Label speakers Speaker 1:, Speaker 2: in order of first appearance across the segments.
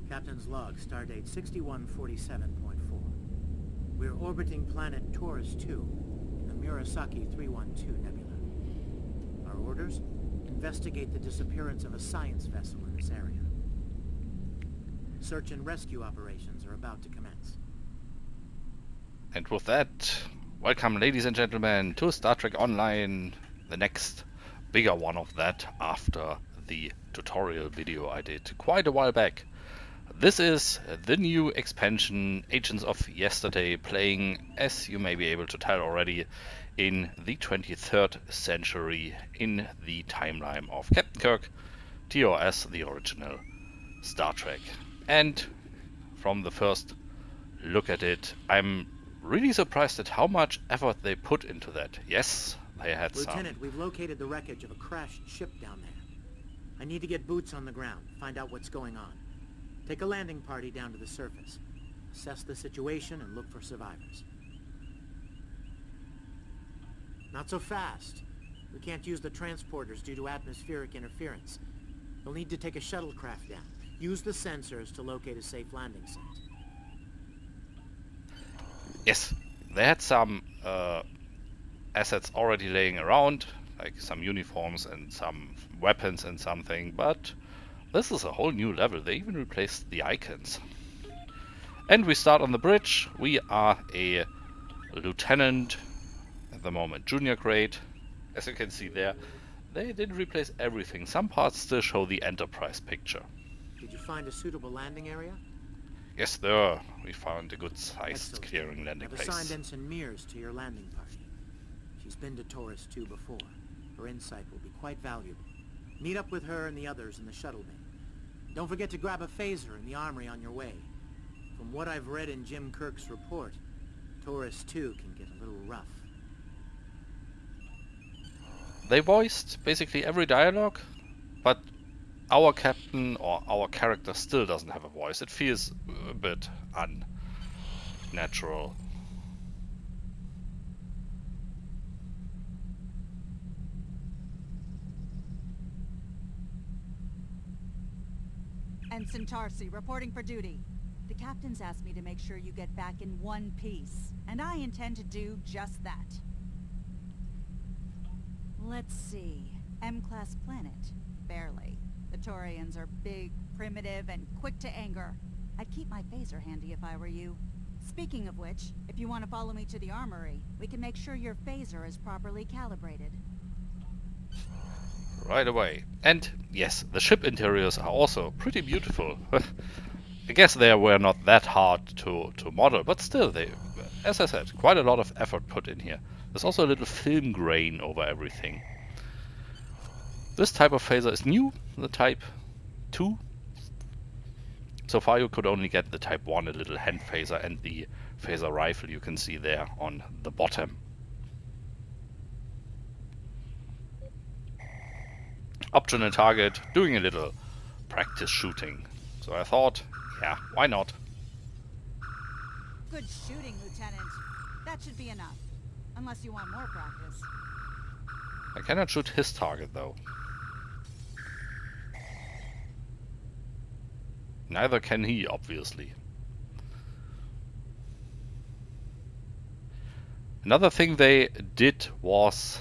Speaker 1: Captain's log, stardate 6147.4. We're orbiting planet Taurus II in the Murasaki 312 nebula. Our orders? Investigate the disappearance of a science vessel in this area. Search and rescue operations are about to commence.
Speaker 2: And with that, welcome ladies and gentlemen to Star Trek Online, the next bigger one of that after the tutorial video I did quite a while back. This is the new expansion, Agents of Yesterday, playing, as you may be able to tell already, in the 23rd century in the timeline of Captain Kirk, TOS, the original Star Trek. And from the first look at it, I'm really surprised at how much effort they put into that. Yes, they had
Speaker 1: Lieutenant, we've located the wreckage of a crashed ship down there. I need to get boots on the ground, find out what's going on. Take a landing party down to the surface. Assess the situation and look for survivors. Not so fast. We can't use the transporters due to atmospheric interference. You'll need to take a shuttlecraft down. Use the sensors to locate a safe landing site.
Speaker 2: Yes, they had some assets already laying around, like some uniforms and some weapons and something, but this is a whole new level. They even replaced the icons. And we start on the bridge. We are a lieutenant, at the moment junior grade. As you can see there, they didn't replace everything. Some parts still show the Enterprise picture.
Speaker 1: Did you find a suitable landing area?
Speaker 2: Yes, there we found a good sized clearing landing place.
Speaker 1: I've assigned Ensign Mears to your landing party. She's been to Taurus II before. Her insight will be quite valuable. Meet up with her and the others in the shuttle bay. Don't forget to grab a phaser in the armory on your way. From what I've read in Jim Kirk's report, Taurus II can get a little rough.
Speaker 2: They voiced basically every dialogue, but our captain or our character still doesn't have a voice. It feels a bit unnatural.
Speaker 3: Ensign Tarsi, reporting for duty. The captain's asked me to make sure you get back in one piece, and I intend to do just that. Let's see. M-class planet. Barely. The Taurians are big, primitive, and quick to anger. I'd keep my phaser handy if I were you. Speaking of which, if you want to follow me to the armory, we can make sure your phaser is properly calibrated.
Speaker 2: Right away. And yes, the ship interiors are also pretty beautiful. I guess they were not that hard to model, but still, they, as I said, quite a lot of effort put in here. There's also a little film grain over everything. This type of phaser is new, the Type 2. So far you could only get the Type 1, a little hand phaser, and the phaser rifle you can see there on the bottom. Optional target, doing a little practice shooting. So I thought, yeah, why not?
Speaker 3: Good shooting, Lieutenant. That should be enough. Unless you want more practice.
Speaker 2: I cannot shoot his target though. Neither can he, obviously. Another thing they did was,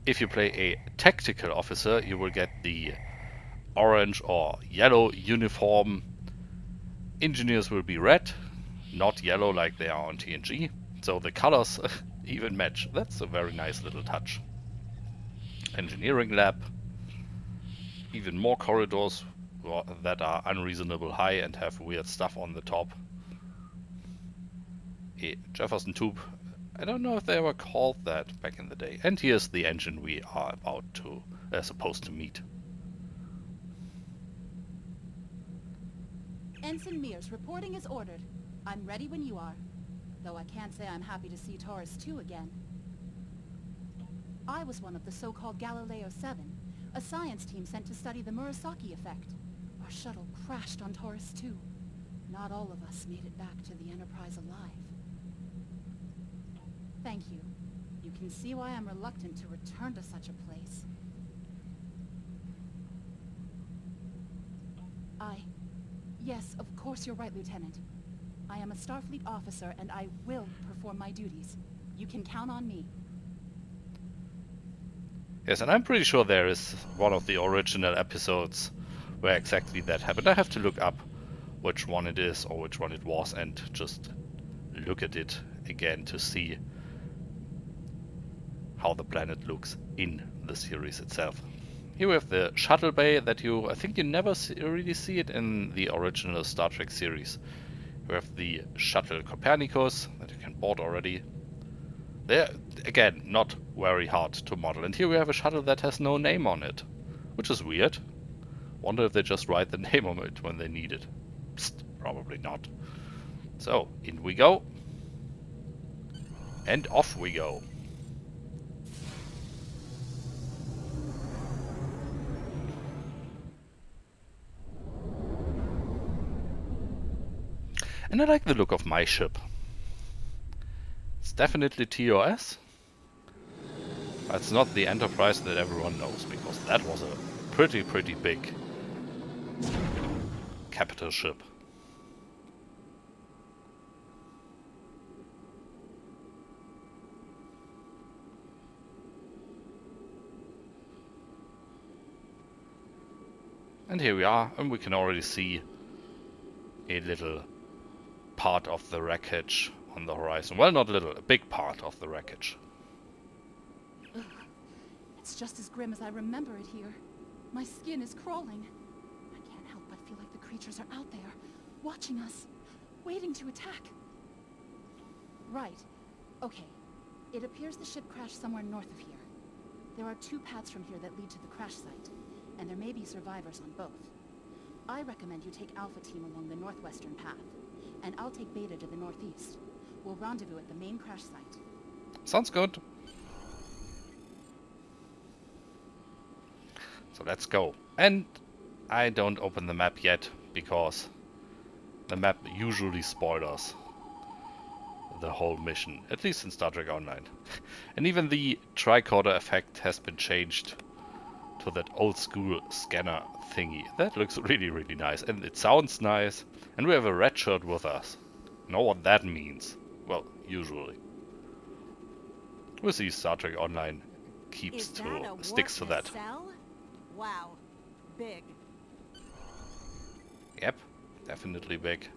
Speaker 2: if you play a tactical officer, you will get the orange or yellow uniform. Engineers will be red, not yellow like they are on TNG. So the colors even match. That's a very nice little touch. Engineering lab. Even more corridors that are unreasonable high and have weird stuff on the top. A Jefferson tube. I don't know if they were called that back in the day. And here's the engine we are about to, supposed to meet.
Speaker 4: Ensign Mears, reporting is ordered. I'm ready when you are. Though I can't say I'm happy to see Taurus II again. I was one of the so-called Galileo 7, a science team sent to study the Murasaki effect. Our shuttle crashed on Taurus II. Not all of us made it back to the Enterprise alive. Thank you. You can see why I'm reluctant to return to such a place. Yes, of course you're right, Lieutenant. I am a Starfleet officer, and I will perform my duties. You can count on me.
Speaker 2: Yes, and I'm pretty sure there is one of the original episodes where exactly that happened. I have to look up which one it is or which one it was and just look at it again to see how the planet looks in the series itself. Here we have the shuttle bay that I think you never really see it in the original Star Trek series. We have the shuttle Copernicus that you can board already. They're, again, not very hard to model. And here we have a shuttle that has no name on it, which is weird. Wonder if they just write the name on it when they need it. Psst, probably not. So, in we go. And off we go. And I like the look of my ship. It's definitely TOS. It's not the Enterprise that everyone knows, because that was a pretty big capital ship. And here we are, and we can already see a little part of the wreckage on the horizon. Well, not little, a big part of the wreckage.
Speaker 4: Ugh. It's just as grim as I remember it here. My skin is crawling. I can't help but feel like the creatures are out there, watching us, waiting to attack. Right. Okay. It appears the ship crashed somewhere north of here. There are 2 paths from here that lead to the crash site, and there may be survivors on both. I recommend you take Alpha Team along the northwestern path, and I'll take Beta to the northeast. We'll rendezvous at the main crash site.
Speaker 2: Sounds good. So let's go. And I don't open the map yet, because the map usually spoilers the whole mission, at least in Star Trek Online. And even the tricorder effect has been changed to that old school scanner thingy. That looks really nice, and it sounds nice. And we have a red shirt with us. Know what that means? Well, usually. We'll see. Star Trek Online sticks to that.
Speaker 3: Cell? Wow, big.
Speaker 2: Yep, definitely big.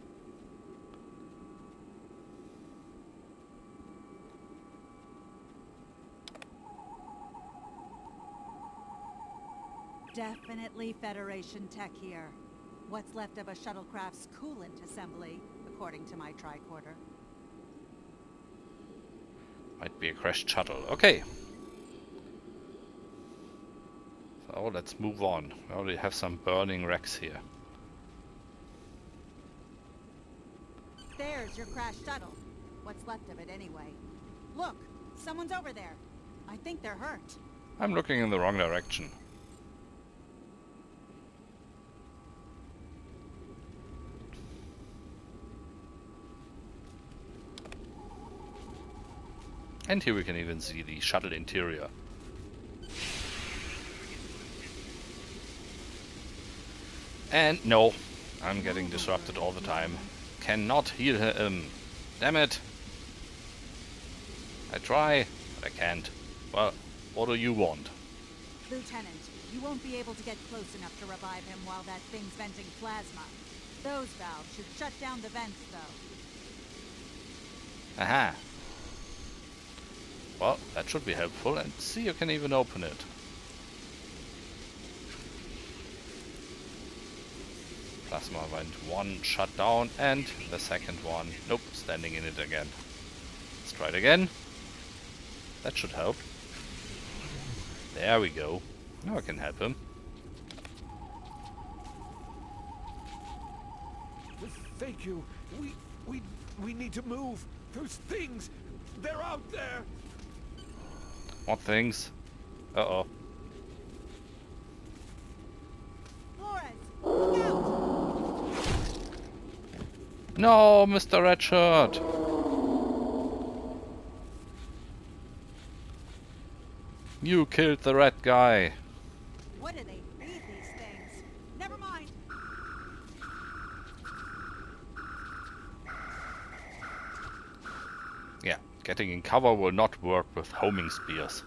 Speaker 3: Definitely Federation tech here. What's left of a shuttlecraft's coolant assembly, according to my tricorder.
Speaker 2: Might be a crashed shuttle. Okay. So let's move on. We already have some burning wrecks here.
Speaker 3: There's your crashed shuttle. What's left of it anyway. Look, someone's over there. I think they're hurt.
Speaker 2: I'm looking in the wrong direction. And here we can even see the shuttle interior. And no, I'm getting disrupted all the time. Cannot heal him. Damn it. I try, but I can't. Well, what do you want?
Speaker 3: Lieutenant, you won't be able to get close enough to revive him while that thing's venting plasma. Those valves should shut down the vents, though.
Speaker 2: Aha. Well, that should be helpful, and see, you can even open it. Plasma vent 1 shut down, and the second one, nope, standing in it again. Let's try it again. That should help. There we go. Now I can help him.
Speaker 5: Thank you. We need to move. Those things, they're out there.
Speaker 2: What things? Uh-oh.
Speaker 3: Flores, look out!
Speaker 2: No, Mr. Redshirt! You killed the red guy.
Speaker 3: What do they feed these things? Never mind.
Speaker 2: Getting in cover will not work with homing spears.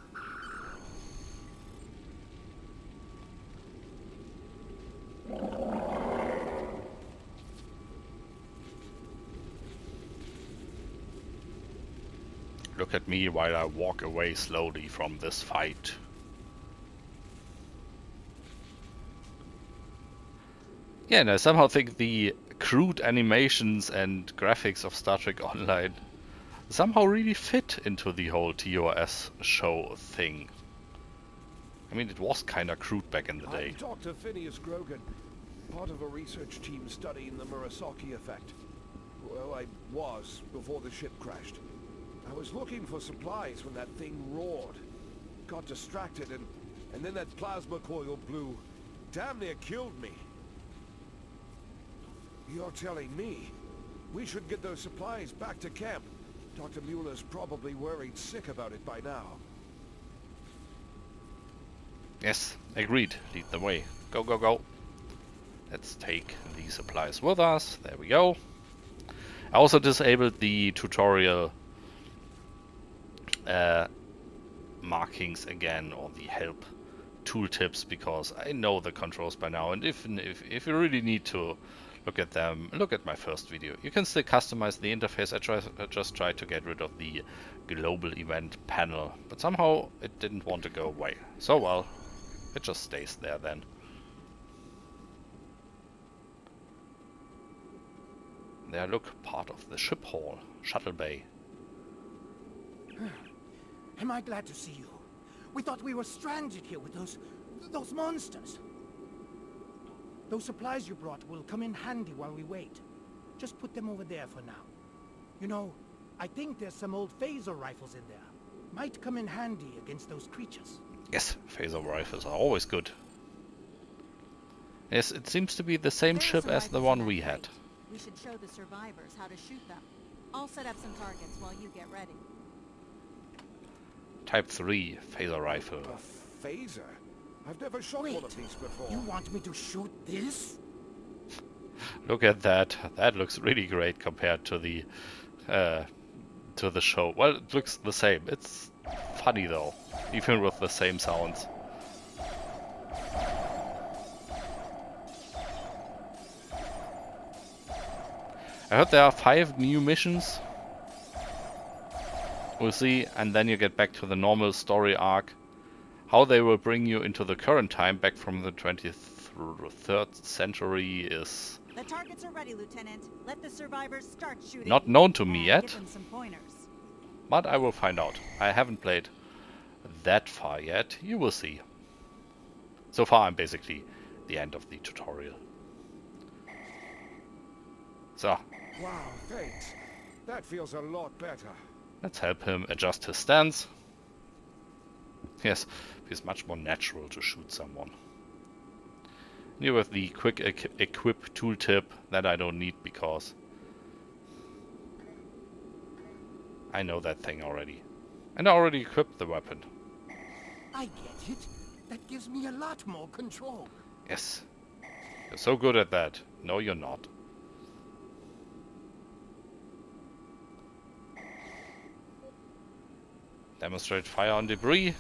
Speaker 2: Look at me while I walk away slowly from this fight. Yeah, and I somehow think the crude animations and graphics of Star Trek Online somehow really fit into the whole TOS show thing. I mean, it was kinda crude back in the day.
Speaker 5: I'm Dr. Phineas Grogan, part of a research team studying the Murasaki effect. Well, I was before the ship crashed. I was looking for supplies when that thing roared. Got distracted and then that plasma coil blew. Damn near killed me. You're telling me we should get those supplies back to camp. Dr. Mueller's probably worried sick about it by now.
Speaker 2: Yes, agreed. Lead the way. Go, go, go. Let's take these supplies with us. There we go. I also disabled the tutorial markings again, or the help tooltips, because I know the controls by now, and if you really need to look at them, look at my first video. You can still customize the interface. I just tried to get rid of the global event panel, but somehow it didn't want to go away. So well, it just stays there then. There, look, part of the ship hall, shuttle bay.
Speaker 6: Am I glad to see you? We thought we were stranded here with those monsters. Those supplies you brought will come in handy while we wait. Just put them over there for now. You know, I think there's some old phaser rifles in there. Might come in handy against those creatures.
Speaker 2: Yes, phaser rifles are always good. Yes, it seems to be the same ship as the one we had.
Speaker 3: We should show the survivors how to shoot them. I'll set up some targets while you get ready.
Speaker 2: Type 3 phaser rifle.
Speaker 5: A phaser? I've never shot one of these before.
Speaker 6: You want me to shoot this?
Speaker 2: Look at that. That looks really great compared to the show. Well, it looks the same. It's funny though, even with the same sounds. I heard there are 5 new missions. We'll see, and then you get back to the normal story arc. How they will bring you into the current time, back from the 23rd century, is
Speaker 3: The targets are ready, Lieutenant. Let the survivors start shooting.
Speaker 2: not known to me
Speaker 3: And
Speaker 2: yet,
Speaker 3: give them some pointers.
Speaker 2: but I will find out. I haven't played that far yet. You will see. So far I'm basically the end of the tutorial. So,
Speaker 5: Wow, thanks. That feels a lot better.
Speaker 2: let's help him adjust his stance. Yes, feels much more natural to shoot someone. Here with the quick equip tooltip that I don't need because I know that thing already. And I already equipped the weapon.
Speaker 6: I get it. That gives me a lot more control.
Speaker 2: Yes. You're so good at that. No, you're not. Demonstrate fire on debris.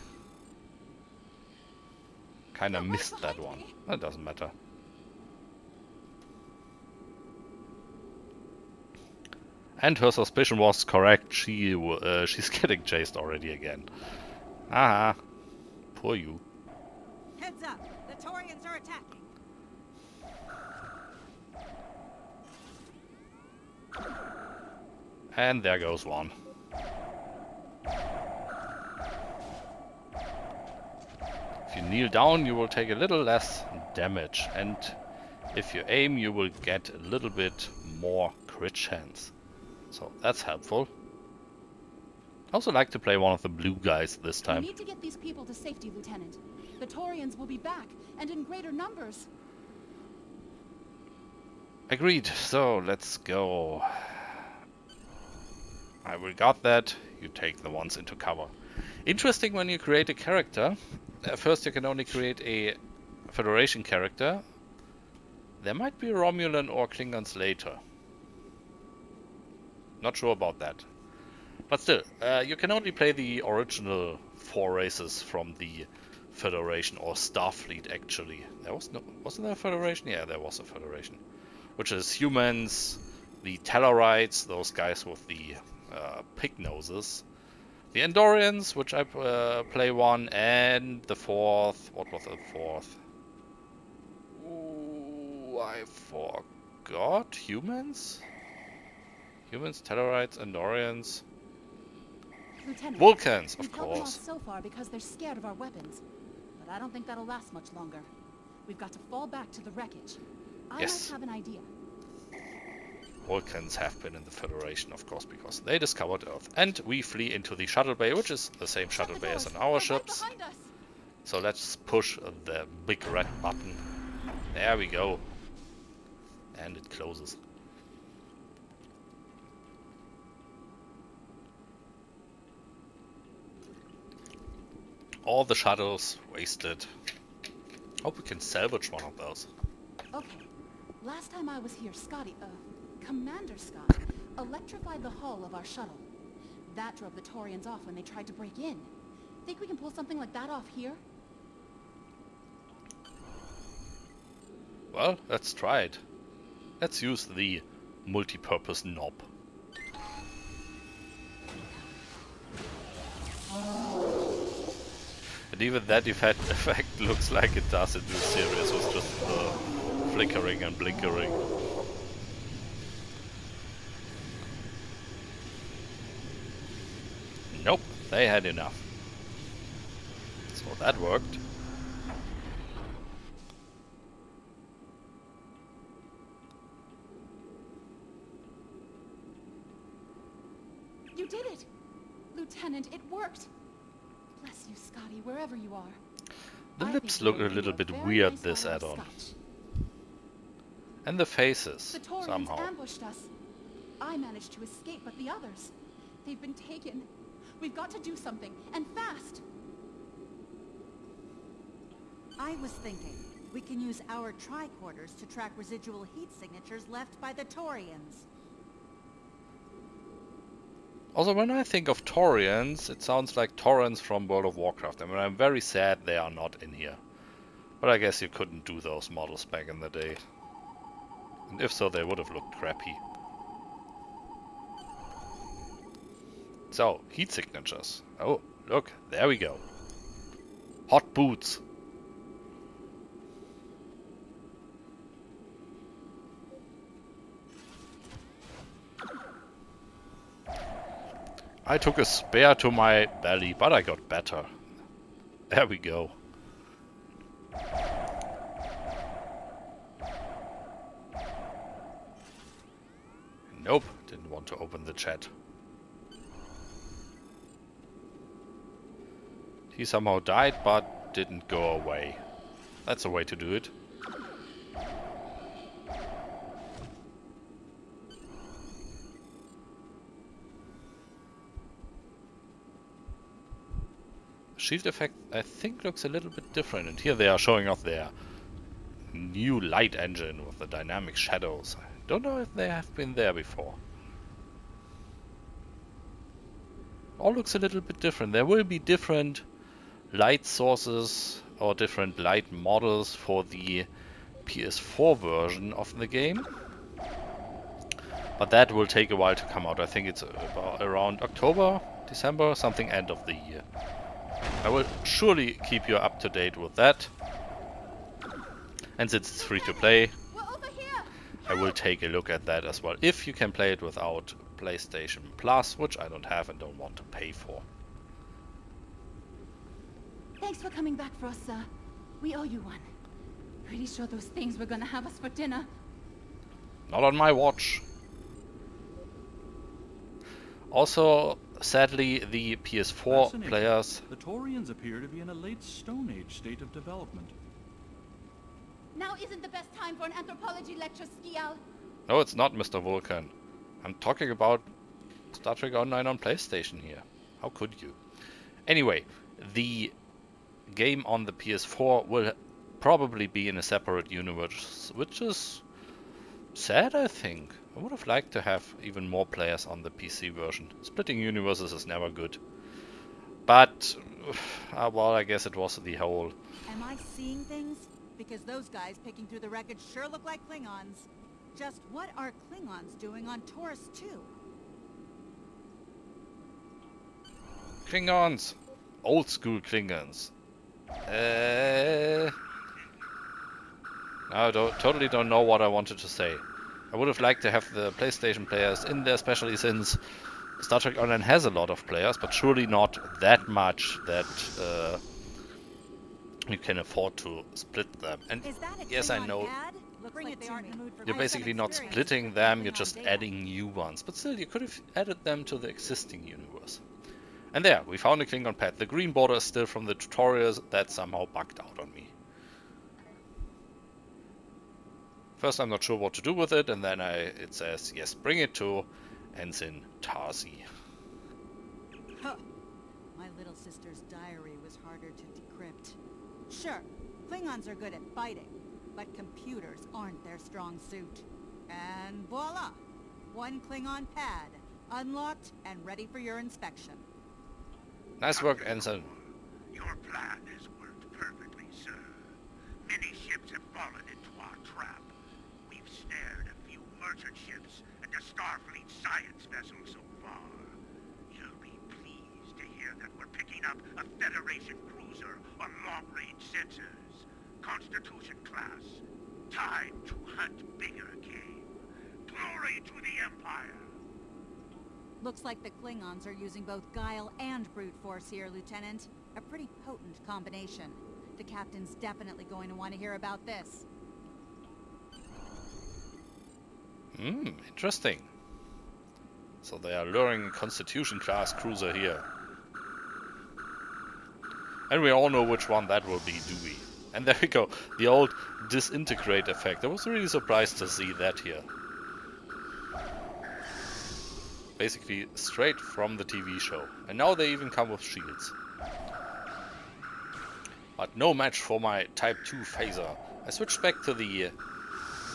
Speaker 2: Kinda missed that one. That doesn't matter. And her suspicion was correct. She's getting chased already again. Aha. Poor you.
Speaker 3: Heads up. The Taurians are attacking.
Speaker 2: And there goes one. If you kneel down, you will take a little less damage, and if you aim, you will get a little bit more crit chance. So that's helpful. I also like to play one of the blue guys this
Speaker 4: We
Speaker 2: time.
Speaker 4: need to get these people to safety, Lieutenant. The Taurians will be back, and in greater numbers.
Speaker 2: Agreed. So let's go. I will got that. You take the ones into cover. Interesting when you create a character. First you can only create a Federation character. There might be Romulan or Klingons later. Not sure about that. But still, you can only play the original 4 races from the Federation, or Starfleet actually. Wasn't there a Federation? Yeah, there was a Federation. Which is humans, the Tellarites, those guys with the pig noses, the Andorians, which I play one, and the 4th. What was the 4th? Ooh, I forgot. Humans? Humans, Tellarites, Andorians.
Speaker 4: Lieutenant,
Speaker 2: Vulcans, of
Speaker 4: we've held them off
Speaker 2: course.
Speaker 4: so far because they're scared of our weapons. But I don't think that'll last much longer. We've got to fall back to the wreckage. I
Speaker 2: Yes.
Speaker 4: might have an idea.
Speaker 2: Vulcans have been in the Federation, of course, because they discovered Earth. And we flee into the shuttle bay, which is the same
Speaker 4: Shut
Speaker 2: shuttle
Speaker 4: the
Speaker 2: bay as
Speaker 4: doors.
Speaker 2: in our
Speaker 4: They're
Speaker 2: ships.
Speaker 4: right behind us.
Speaker 2: So let's push the big red button. There we go. And it closes. All the shuttles wasted. Hope we can salvage one of those.
Speaker 4: Okay. Last time I was here, Commander Scott, electrified the hull of our shuttle. That drove the Taurians off when they tried to break in. Think we can pull something like that off here?
Speaker 2: Well, let's try it. Let's use the multi-purpose knob. And even that effect looks like it does in this series, with just flickering and blinkering. Nope, they had enough. So that worked.
Speaker 4: You did it! Lieutenant, it worked! Bless you, Scotty, wherever you are.
Speaker 2: The
Speaker 4: I
Speaker 2: lips
Speaker 4: think
Speaker 2: look
Speaker 4: you're
Speaker 2: a little
Speaker 4: a
Speaker 2: bit
Speaker 4: very
Speaker 2: weird,
Speaker 4: nice
Speaker 2: this
Speaker 4: bottle of
Speaker 2: add-on.
Speaker 4: scotch.
Speaker 2: And the faces,
Speaker 4: The Taurians
Speaker 2: somehow.
Speaker 4: ambushed us. I managed to escape, but the others, they've been taken. We've got to do something, and fast.
Speaker 3: I was thinking, we can use our tricorders to track residual heat signatures left by the Taurians.
Speaker 2: Also, when I think of Taurians, it sounds like Taurens from World of Warcraft. I mean, I'm very sad they are not in here. But I guess you couldn't do those models back in the day. And if so, they would have looked crappy. So, heat signatures. Oh, look, there we go. Hot boots. I took a spear to my belly, but I got better. There we go. Nope, didn't want to open the chat. He somehow died, but didn't go away. That's a way to do it. Shield effect, I think, looks a little bit different. And here they are showing off their new light engine with the dynamic shadows. I don't know if they have been there before. All looks a little bit different. There will be different light sources or different light models for the PS4 version of the game. But that will take a while to come out. I think it's about around October, December, something end of the year. I will surely keep you up to date with that. And since it's free to play,
Speaker 4: We're over here!
Speaker 2: I will take a look at that as well. If you can play it without PlayStation Plus, which I don't have and don't want to pay for.
Speaker 4: Thanks for coming back for us, sir. We owe you one. Pretty sure those things were gonna have us for dinner.
Speaker 2: Not on my watch. Also, sadly, the PS4
Speaker 7: Fascinating.
Speaker 2: players...
Speaker 7: The Taurians appear to be in a late Stone Age state of development.
Speaker 4: Now isn't the best time for an anthropology lecture, Skial.
Speaker 2: No, it's not, Mr. Vulcan. I'm talking about Star Trek Online on PlayStation here. How could you? Anyway, the game on the PS4 will probably be in a separate universe, which is sad, I think. I would have liked to have even more players on the PC version. Splitting universes is never good. But, well, I guess it was the whole...
Speaker 3: Am I seeing things? Because those guys picking through the wreckage sure look like Klingons. Just what are Klingons doing on Taurus II?
Speaker 2: Klingons! Old school Klingons. I totally don't know what I wanted to say. I would have liked to have the PlayStation players in there, especially since Star Trek Online has a lot of players, but surely not that much that you can afford to split them. And yes, I know you're basically not splitting them, you're just adding new ones. But still, you could have added them to the existing universe. And there, we found a Klingon pad. The green border is still from the tutorials. That somehow bugged out on me. First, I'm not sure what to do with it, and then it says, yes, bring it to Ensign Tarsi.
Speaker 3: Huh. My little sister's diary was harder to decrypt. Sure, Klingons are good at fighting, but computers aren't their strong suit. And voila! One Klingon pad, unlocked and ready for your inspection.
Speaker 2: Nice work, Ensign.
Speaker 8: Your plan has worked perfectly, sir. Many ships have fallen into our trap. We've snared a few merchant ships and a Starfleet science vessel so far. You'll be pleased to hear that we're picking up a Federation cruiser on long-range sensors. Constitution class. Time to hunt bigger game. Glory to the Empire!
Speaker 3: Looks like the Klingons are using both guile and brute force here, Lieutenant. A pretty potent combination. The captain's definitely going to want to hear about this.
Speaker 2: Interesting. So they are luring Constitution-class cruiser here. And we all know which one that will be, do we? And there we go, the old disintegrate effect. I was really surprised to see that here. Basically straight from the TV show. And now they even come with shields. But no match for my Type 2 phaser. I switched back to the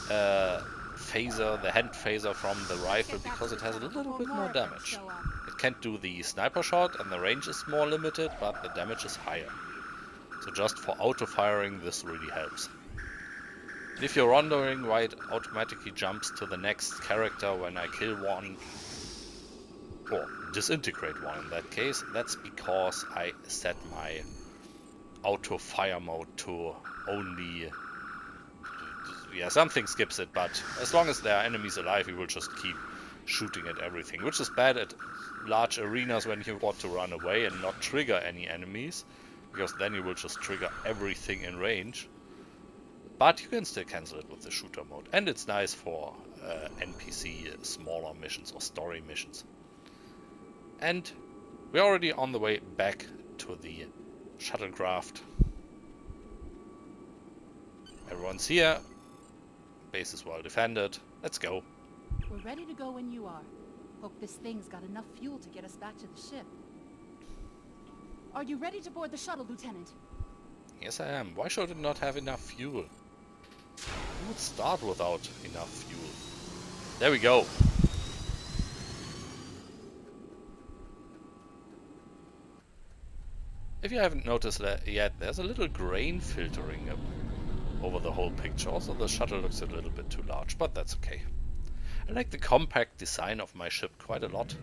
Speaker 2: phaser, the hand phaser from the rifle, because it has a little bit more damage. It can't do the sniper shot and the range is more limited, but the damage is higher. So just for auto firing, this really helps. And if you're wondering why it automatically jumps to the next character when I kill one, or disintegrate one in that case, that's because I set my auto fire mode to only... yeah, something skips it, but as long as there are enemies alive, you will just keep shooting at everything, which is bad at large arenas when you want to run away and not trigger any enemies, because then you will just trigger everything in range. But you can still cancel it with the shooter mode, and it's nice for NPC smaller missions or story missions. And we're already on the way back to the shuttlecraft. Everyone's here. Base is well defended. Let's go.
Speaker 4: We're ready to go when you are. Hope this thing's got enough fuel to get us back to the ship. Are you ready to board the shuttle, Lieutenant?
Speaker 2: Yes, I am. Why should it not have enough fuel? It would start without enough fuel. There we go. If you haven't noticed that yet, there's a little grain filtering over the whole picture. Also, the shuttle looks a little bit too large, but that's okay. I like the compact design of my ship quite a lot.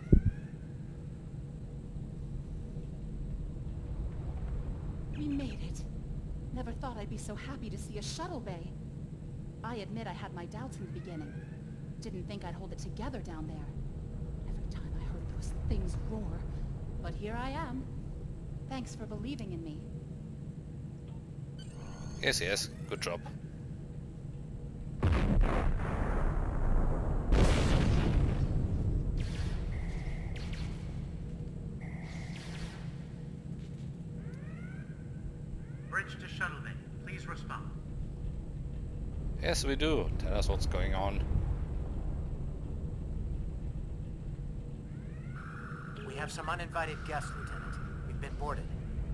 Speaker 4: We made it. Never thought I'd be so happy to see a shuttle bay. I admit I had my doubts in the beginning. Didn't think I'd hold it together down there. Every time I heard those things roar. But here I am. Thanks for believing in me.
Speaker 2: Yes, yes. Good job.
Speaker 1: Bridge to shuttle bay. Please respond.
Speaker 2: Yes, we do. Tell us what's going on.
Speaker 1: We have some uninvited guests, Lieutenant. We've been boarded.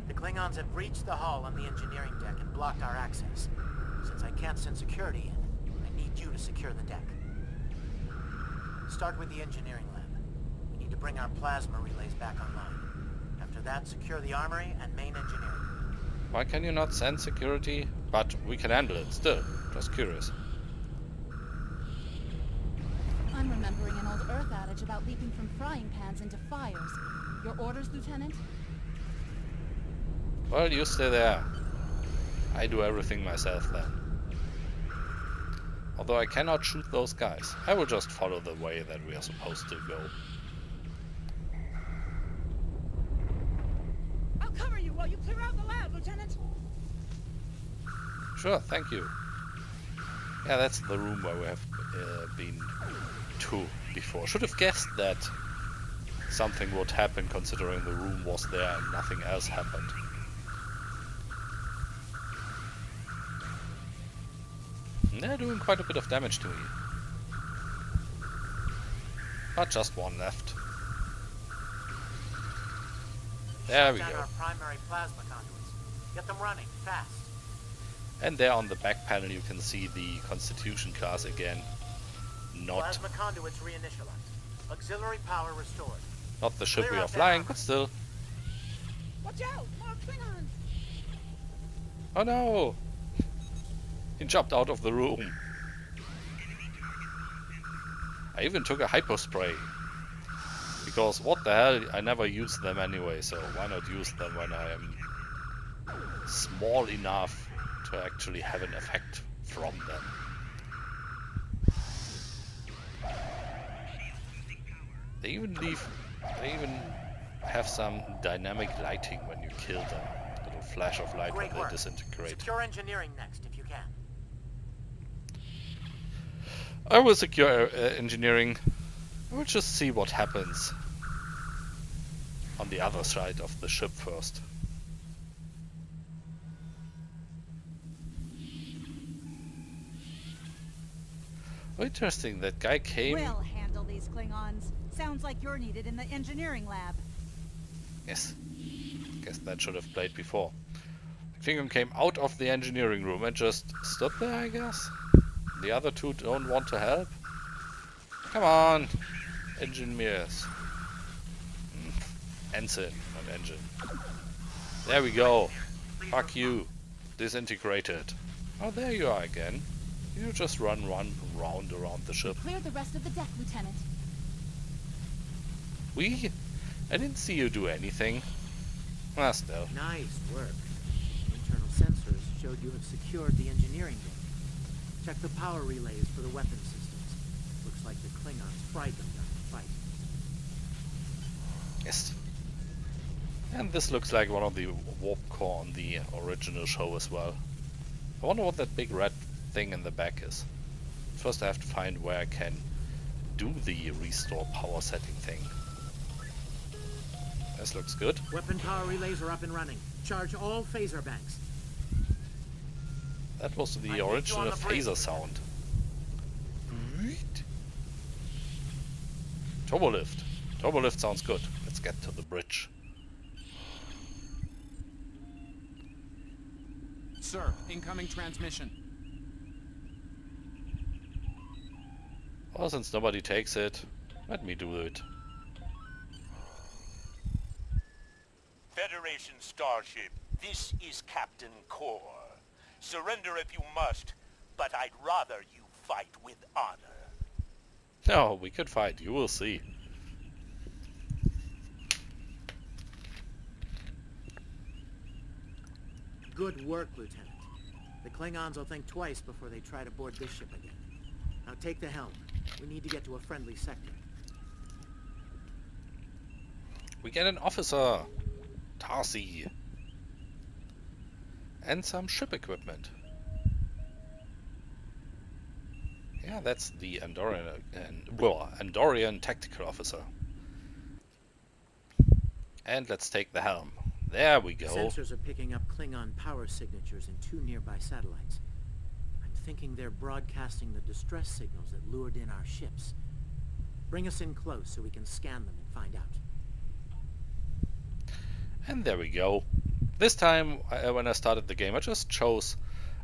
Speaker 1: The Klingons have breached the hull on the engineering deck and blocked our access. Since I can't send security in, I need you to secure the deck. Start with the engineering lab. We need to bring our plasma relays back online. After that, secure the armory and main engineering.
Speaker 2: Why can you not send security? But we can handle it still. Just curious.
Speaker 4: I'm remembering an old Earth adage about leaping from frying pans into fires. Your orders, Lieutenant?
Speaker 2: Well, you stay there. I do everything myself then. Although I cannot shoot those guys. I will just follow the way that we are supposed to go.
Speaker 9: I'll cover you while you clear out the lab, Lieutenant.
Speaker 2: Sure, thank you. Yeah, that's the room where we have been to before. Should have guessed that something would happen considering the room was there and nothing else happened. They're doing quite a bit of damage to me. But just one left. There we
Speaker 1: Shut down
Speaker 2: go.
Speaker 1: our primary plasma conduits. Get them running, fast.
Speaker 2: And there on the back panel you can see the Constitution class again. Not
Speaker 1: Plasma conduits reinitialized. Auxiliary power restored.
Speaker 2: the ship we
Speaker 1: Clear
Speaker 2: are
Speaker 1: out that
Speaker 2: flying,
Speaker 1: armor.
Speaker 2: but still.
Speaker 9: Watch out! More Klingons!
Speaker 2: Oh no! He jumped out of the room. I even took a hypo spray. Because what the hell, I never use them anyway, so why not use them when I am small enough to actually have an effect from them. They even have some dynamic lighting when you kill them. Little flash of light when
Speaker 1: Great
Speaker 2: they
Speaker 1: work.
Speaker 2: disintegrate.
Speaker 1: Secure engineering next, if you can.
Speaker 2: I will secure engineering. I will just see what happens on the other side of the ship first. Oh, interesting, that guy came...
Speaker 3: We'll handle these Klingons. Sounds like you're needed in the engineering lab.
Speaker 2: Yes. Guess that should have played before. The Klingon came out of the engineering room and just stood there, I guess. The other two don't want to help. Come on, engineers. Ensign, not engine. There we go. Fuck you. Disintegrated. Oh, there you are again. You just run round around the ship.
Speaker 4: Clear the rest of the deck, Lieutenant.
Speaker 2: We? I didn't see you do anything. Well, still.
Speaker 1: Nice work. Internal sensors showed you have secured the engineering deck. Check the power relays for the weapon systems. Looks like the Klingons fried them during the fight.
Speaker 2: Yes. And this looks like one of the warp core on the original show as well. I wonder what that big red thing in the back is. First I have to find where I can do the restore power setting thing. This looks good.
Speaker 1: Weapon power relays are up and running. Charge all phaser banks.
Speaker 2: That was
Speaker 1: I
Speaker 2: the
Speaker 1: need you
Speaker 2: original
Speaker 1: on the bridge.
Speaker 2: phaser sound. Turbo lift. Turbo lift sounds good. Let's get to the bridge.
Speaker 10: Sir, incoming transmission.
Speaker 2: Well, since nobody takes it, let me do it.
Speaker 8: Federation starship, this is Captain Core. Surrender if you must, but I'd rather you fight with honor.
Speaker 2: No, we could fight, you will see.
Speaker 1: Good work, Lieutenant. The Klingons will think twice before they try to board this ship again. Now take the helm. We need to get to a friendly sector.
Speaker 2: We get an officer! Tarsi! And some ship equipment. Yeah, that's the Andorian tactical officer. And let's take the helm. There we go.
Speaker 1: Sensors are picking up Klingon power signatures in 2 nearby satellites. I'm thinking they're broadcasting the distress signals that lured in our ships. Bring us in close so we can scan them and find out.
Speaker 2: And there we go. This time, when I started the game, I just chose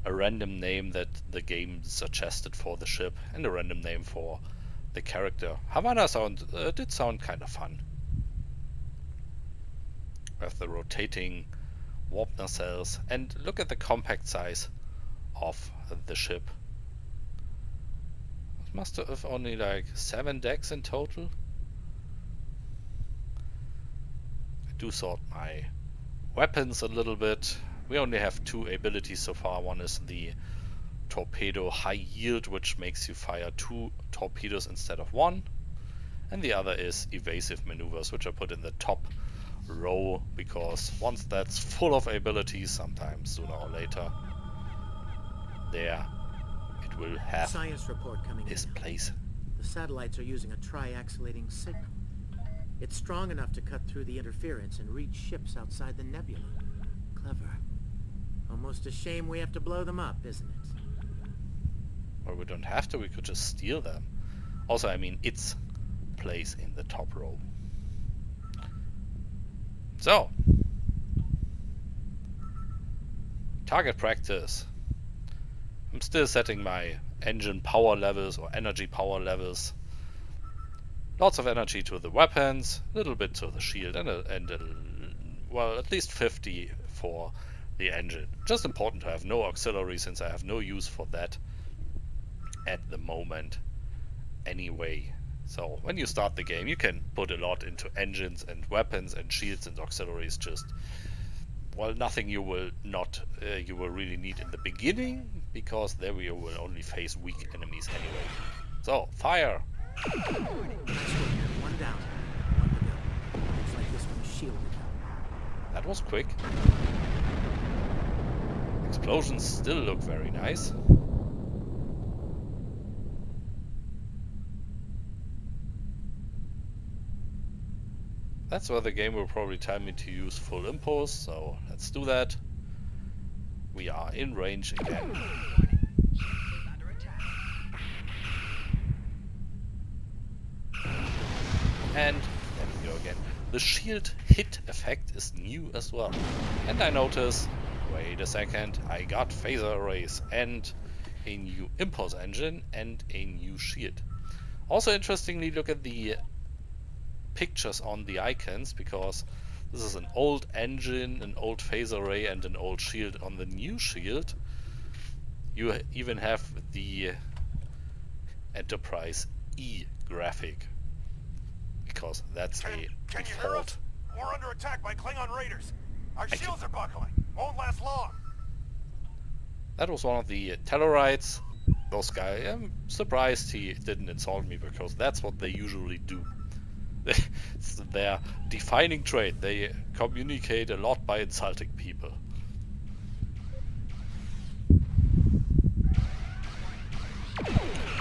Speaker 2: a random name that the game suggested for the ship and a random name for the character. Havana did sound kind of fun. With the rotating warp nacelles, and look at the compact size of the ship. It must have only like 7 decks in total. I do sort my weapons a little bit. We only have 2 abilities so far. One is the torpedo high yield, which makes you fire 2 torpedoes instead of 1, and the other is evasive maneuvers, which I put in the top row, because once that's full of abilities, sometimes sooner or later, there it will have
Speaker 1: Science report coming
Speaker 2: its
Speaker 1: in.
Speaker 2: place.
Speaker 1: The satellites are using a triaxilating signal. It's strong enough to cut through the interference and reach ships outside the nebula. Clever. Almost a shame we have to blow them up, isn't it?
Speaker 2: Or we don't have to, we could just steal them. Also, I mean, its place in the top row. So, target practice. I'm still setting my engine power levels or energy power levels. Lots of energy to the weapons, a little bit to the shield, well, at least 50 for the engine. Just important to have no auxiliary, since I have no use for that at the moment anyway. So when you start the game, you can put a lot into engines and weapons and shields and auxiliaries. Just, well, nothing you will really need in the beginning, because there you will only face weak enemies anyway. So fire.
Speaker 1: Nice work. One down. One to go. Looks like this one's shielded.
Speaker 2: That was quick. Explosions still look very nice. That's where the game will probably tell me to use full impulse, so let's do that. We are in range again. And there we go again. The shield hit effect is new as well. And I notice, wait a second, I got phaser arrays and a new impulse engine and a new shield. Also interestingly, look at the pictures on the icons, because this is an old engine, an old phase array, and an old shield. On the new shield you even have the Enterprise E graphic, because that's a
Speaker 11: Can you hear us?
Speaker 2: default.
Speaker 11: We're under attack by Klingon raiders. Our shields are buckling. Won't last long.
Speaker 2: That was one of the Tellarites. Those guys, I'm surprised he didn't insult me, because that's what they usually do. It's their defining trait. They communicate a lot by insulting people.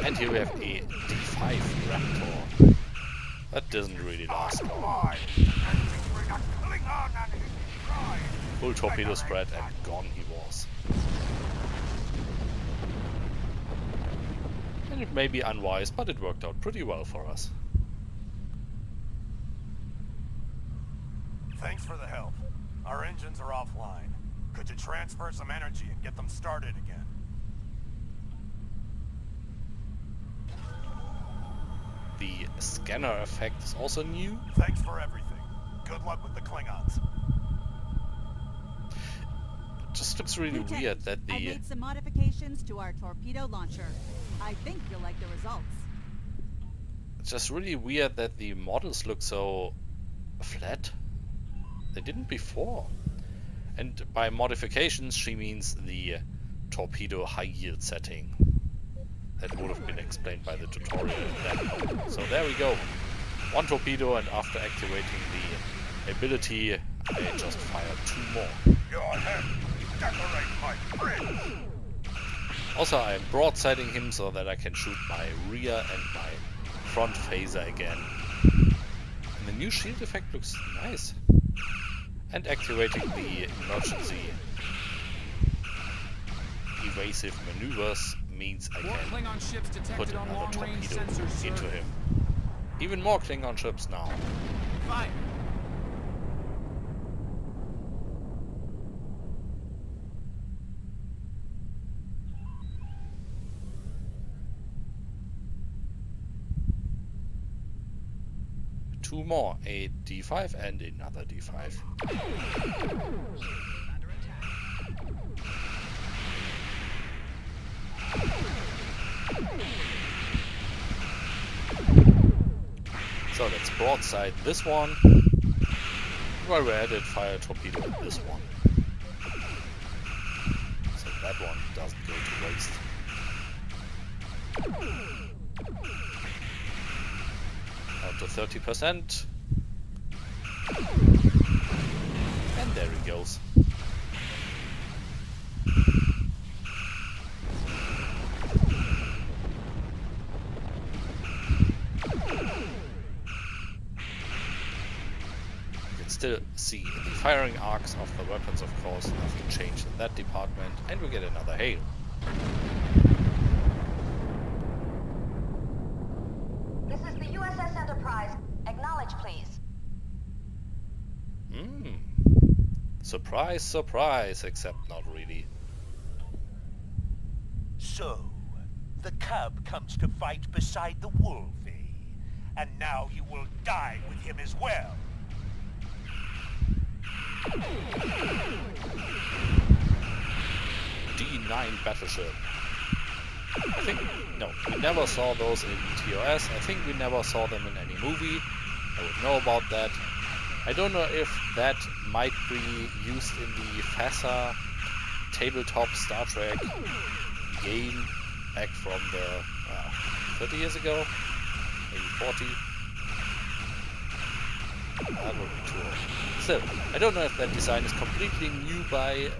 Speaker 2: And here we have a D5 Raptor. That doesn't really last long. Full torpedo spread and gone he was. And it may be unwise, but it worked out pretty well for us.
Speaker 11: Thanks for the help. Our engines are offline. Could you transfer some energy and get them started again?
Speaker 2: The scanner effect is also new.
Speaker 11: Thanks for everything. Good luck with the Klingons.
Speaker 2: It just looks really
Speaker 3: Lieutenant,
Speaker 2: weird that
Speaker 3: I
Speaker 2: the...
Speaker 3: made some modifications to our torpedo launcher. I think you'll like the results.
Speaker 2: It's just really weird that the models look so flat. They didn't before. And by modifications she means the torpedo high yield setting. That would have been explained by the tutorial at that point. So there we go. One torpedo, and after activating the ability I just fired 2 more.
Speaker 11: Go ahead. Decorate my fridge.
Speaker 2: Also, I'm broadsiding him so that I can shoot my rear and my front phaser again. And the new shield effect looks nice. And activating the emergency evasive maneuvers means I can put another torpedo into him. Even more Klingon ships now.
Speaker 10: Fire!
Speaker 2: two more, a D5 and another D5. So let's broadside this one, while we're at it, fire a torpedo at this one. So that one doesn't go to waste. Down to 30%. And there he goes. Still see the firing arcs of the weapons, of course, nothing changed in that department, and we get another hail.
Speaker 12: This is the USS Enterprise. Acknowledge, please.
Speaker 2: Surprise, surprise, except not really.
Speaker 8: So, the cub comes to fight beside the wolf, eh? And now you will die with him as well.
Speaker 2: D9 battleship. I think, no, we never saw those in TOS. I think we never saw them in any movie. I would know about that. I don't know if that might be used in the FASA tabletop Star Trek game back from the 30 years ago, maybe 40. That would be too old. Still, I don't know if that design is completely new by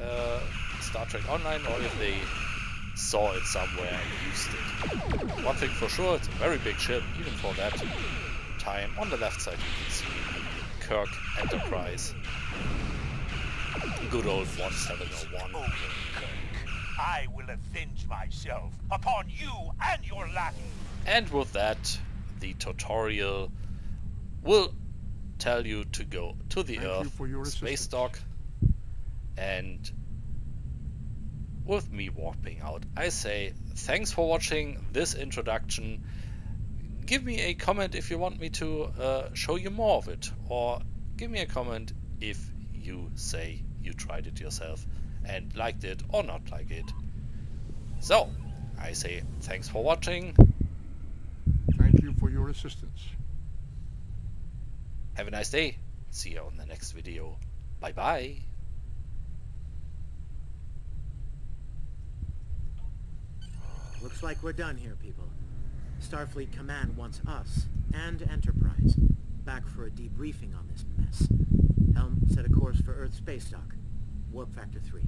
Speaker 2: Star Trek Online or if they saw it somewhere and used it. One thing for sure, it's a very big ship, even for that time. On the left side you can see the Kirk Enterprise. Good old 1701.
Speaker 8: Oh, Kirk, I will avenge myself upon you and your lackey.
Speaker 2: And with that, the tutorial will tell you to go to the Earth space dock, and with me warping out, I say thanks for watching this introduction. Give me a comment if you want me to show you more of it, or give me a comment if you say you tried it yourself and liked it or not like it. So, I say thanks for watching.
Speaker 13: Thank you for your assistance.
Speaker 2: Have a nice day. See you on the next video. Bye bye.
Speaker 1: Looks like we're done here, people. Starfleet Command wants us and Enterprise back for a debriefing on this mess. Helm, set a course for Earth space dock. Warp factor 3.